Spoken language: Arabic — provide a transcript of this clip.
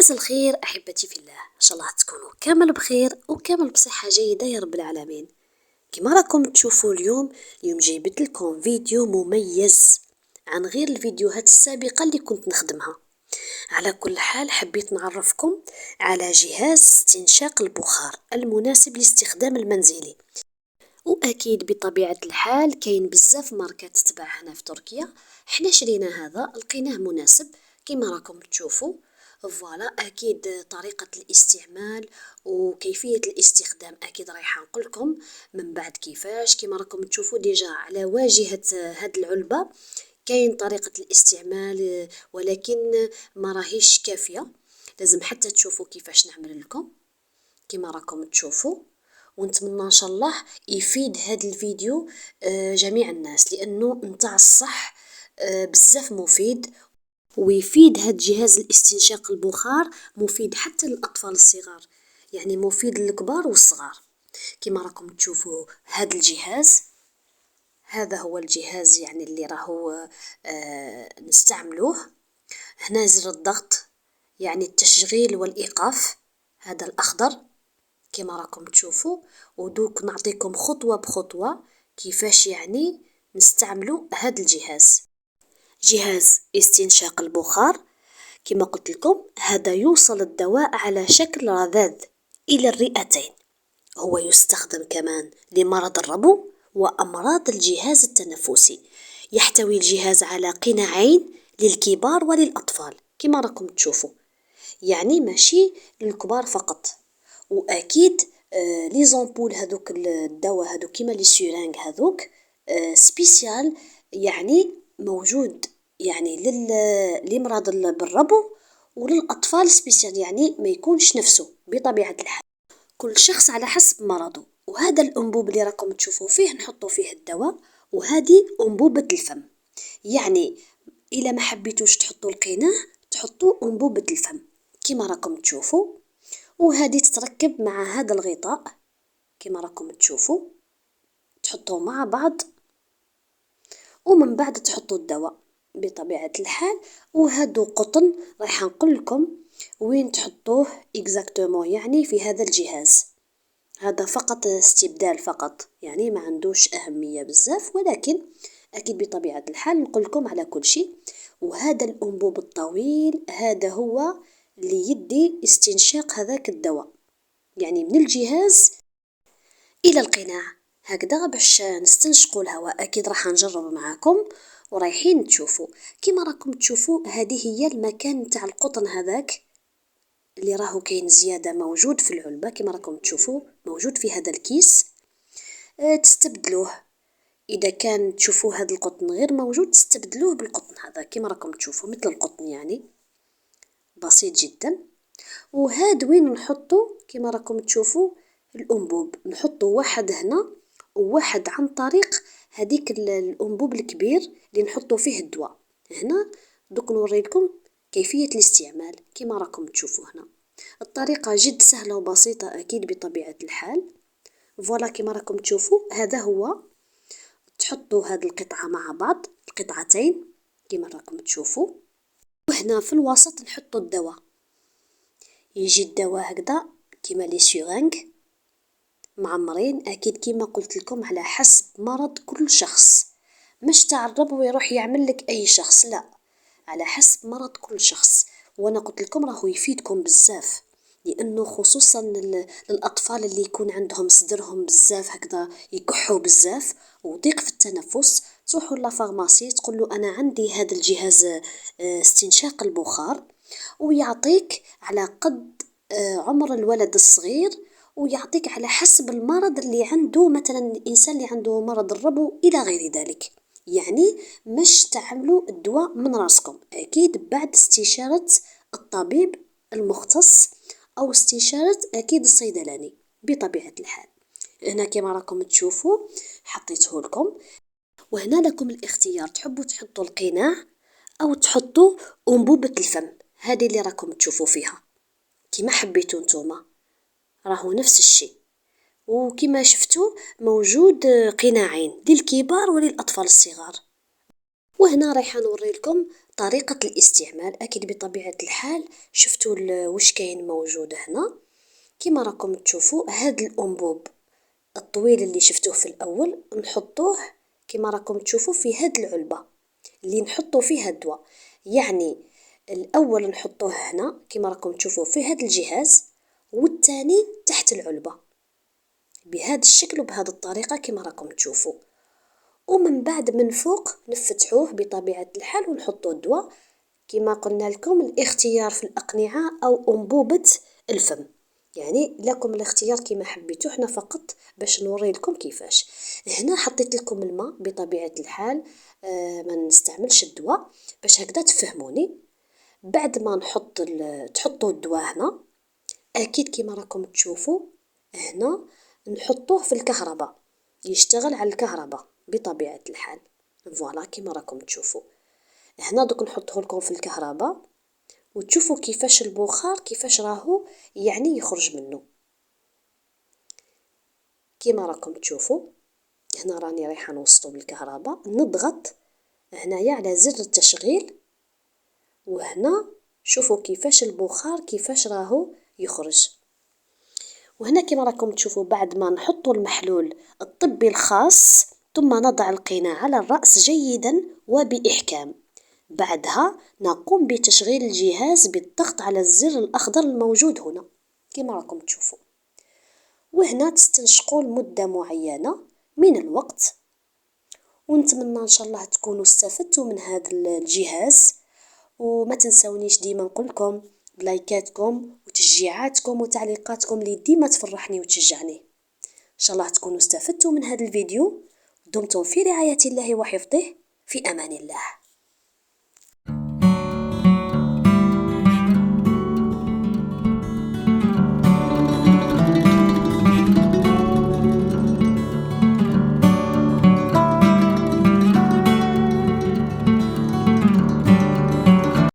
مساء الخير أحبتي في الله، إن شاء الله تكونوا كامل بخير وكامل بصحة جيدة يا رب العالمين. كما راكم تشوفوا اليوم جايبت لكم فيديو مميز عن غير الفيديوهات السابقة اللي كنت نخدمها. على كل حال حبيت نعرفكم على جهاز استنشاق البخار المناسب للاستخدام المنزلي، واكيد بطبيعه الحال كاين بزاف ماركات تتباع هنا في تركيا. حنا شرينا هذا لقيناه مناسب كما راكم تشوفوا. فوالا اكيد طريقه الاستعمال وكيفيه الاستخدام اكيد رايحه نقولكم من بعد كيفاش. كما راكم تشوفوا ديجا على واجهه هاد العلبه كاين طريقه الاستعمال، ولكن ما راهيش كافيه، لازم حتى تشوفوا كيفاش نعمل لكم كما راكم تشوفوا. ونتمنى ان شاء الله يفيد هذا الفيديو جميع الناس، لانه نتاع الصح بزاف مفيد، ويفيد هذا جهاز الاستنشاق البخار مفيد حتى للاطفال الصغار، يعني مفيد للكبار والصغار. كما راكم تشوفوا هذا الجهاز، هذا هو الجهاز يعني اللي راهو نستعملوه. هنا زر الضغط يعني التشغيل والايقاف، هذا الاخضر كما راكم تشوفوا. ودوك نعطيكم خطوة بخطوة كيفاش يعني نستعملوا هذا الجهاز. جهاز استنشاق البخار كما قلت لكم، هذا يوصل الدواء على شكل رذاذ إلى الرئتين. هو يستخدم كمان لمرض الربو وأمراض الجهاز التنفسي. يحتوي الجهاز على قناعين للكبار وللأطفال كما راكم تشوفوا، يعني ماشي للكبار فقط. واكيد لي زامبول هذوك الدواء هذوك كيما لي سيرانغ هذوك سبيسيال، يعني موجود يعني لمرض بالربو وللاطفال سبيسيال، يعني ما يكونش نفسه بطبيعه الحال، كل شخص على حسب مرضه. وهذا الانبوب اللي راكم تشوفوا فيه نحطوا فيه الدواء، وهذه انبوبه الفم، يعني الا ما حبيتوش تحطوا القناع تحطوا انبوبه الفم كما راكم تشوفوا. وهذه تتركب مع هذا الغطاء كما راكم تشوفوا، تحطوه مع بعض ومن بعد تحطوا الدواء بطبيعة الحال. وهذا قطن راح نقول لكم وين تحطوه اكزاكتومون، يعني في هذا الجهاز. هذا فقط استبدال فقط، يعني ما عندوش أهمية بزاف، ولكن أكيد بطبيعة الحال نقول لكم على كل شيء. وهذا الأنبوب الطويل هذا هو اللي يدي استنشاق هذاك الدواء، يعني من الجهاز إلى القناع هكذا باش نستنشقوا الهواء. أكيد راح نجرب معاكم ورايحين تشوفوا. كما راكم تشوفوا هذه هي المكان تاع القطن هذاك اللي راهو كاين زيادة موجود في العلبة كما راكم تشوفوا، موجود في هذا الكيس. تستبدلوه إذا كان تشوفوا هذا القطن غير موجود تستبدلوه بالقطن هذا كما راكم تشوفوا، مثل القطن يعني بسيط جدا. وهاد وين نحطوا كما راكم تشوفوا الأنبوب، نحطوا واحد هنا وواحد عن طريق هذيك الأنبوب الكبير اللي نحطوا فيه الدواء هنا. دوك نوريلكم كيفية الاستعمال كما راكم تشوفوا هنا. الطريقة جد سهلة وبسيطة أكيد بطبيعة الحال. فوالا كما راكم تشوفوا هذا هو، تحطوا هذه القطعة مع بعض القطعتين كما راكم تشوفوا، وهنا في الوسط نحطوا الدواء. يجي الدواء هكذا كيما لي سيرانغ معمرين، اكيد كيما قلت لكم على حسب مرض كل شخص، مش تعرب ويروح يعمل لك اي شخص، لا، على حسب مرض كل شخص. وانا قلت لكم راهو يفيدكم بزاف، لانه خصوصا للاطفال اللي يكون عندهم صدرهم بزاف هكذا يكحوا بزاف وضيق في التنفس، تروحوا لافارماسي تقول له انا عندي هذا الجهاز استنشاق البخار، ويعطيك على قد عمر الولد الصغير، ويعطيك على حسب المرض اللي عنده، مثلا الإنسان اللي عنده مرض الربو إلى غير ذلك. يعني مش تعملوا الدواء من راسكم، أكيد بعد استشارة الطبيب المختص أو استشارة أكيد الصيدلاني بطبيعة الحال. هنا كما راكم تشوفوا حطيته لكم، وهنا لكم الاختيار، تحبوا تحطوا القناع أو تحطوا أنبوبة الفم، هذه اللي راكم تشوفوا فيها كما حبيتوا نتوما، راهو نفس الشيء. وكما شفتوا موجود قناعين للكبار وللأطفال الصغار. وهنا رايحة نوري لكم طريقة الاستعمال أكيد بطبيعة الحال شفتوا واش كاين موجود هنا. كما راكم تشوفوا هاد الأنبوب الطويل اللي شفتوه في الأول نحطوه كما راكم تشوفوا في هاد العلبة اللي نحطو فيها الدواء. يعني الأول نحطوه هنا كما راكم تشوفوا في هاد الجهاز، والثاني تحت العلبة بهذا الشكل وبهذه الطريقة كما راكم تشوفوا. ومن بعد من فوق نفتحوه بطبيعة الحال ونحطو الدواء. كما قلنا لكم الاختيار في الأقنعة أو أنبوبة الفم، يعني لكم الاختيار كما حبيتو، حنا فقط باش نوري لكم كيفاش. هنا حطيت لكم الماء بطبيعة الحال، ما نستعملش الدواء باش هكذا تفهموني. بعد ما تحطوا الدواء هنا اكيد كما راكم تشوفوا هنا نحطوه في الكهرباء، يشتغل على الكهرباء بطبيعة الحال. فوالا كما راكم تشوفوا هنا دوك نحطه لكم في الكهرباء وتشوفوا كيفاش البخار كيفاش راهو يعني يخرج منه. كما راكم تشوفوا هنا راني رايحه نوصلو بالكهرباء، نضغط هنايا على زر التشغيل، وهنا شوفوا كيفاش البخار كيفاش راهو يخرج. وهنا كما راكم تشوفوا بعد ما نحطوا المحلول الطبي الخاص ثم نضع القناع على الرأس جيدا وبإحكام. بعدها نقوم بتشغيل الجهاز بالضغط على الزر الأخضر الموجود هنا كما راكم تشوفوا، وهنا تستنشقوا لمدة معينة من الوقت. ونتمنى ان شاء الله تكونوا استفدتوا من هذا الجهاز، وما تنسونيش ديما نقولكم بلايكاتكم وتشجيعاتكم وتعليقاتكم اللي ديما تفرحني وتشجعني. ان شاء الله تكونوا استفدتوا من هذا الفيديو. دمتم في رعاية الله وحفظه، في امان الله.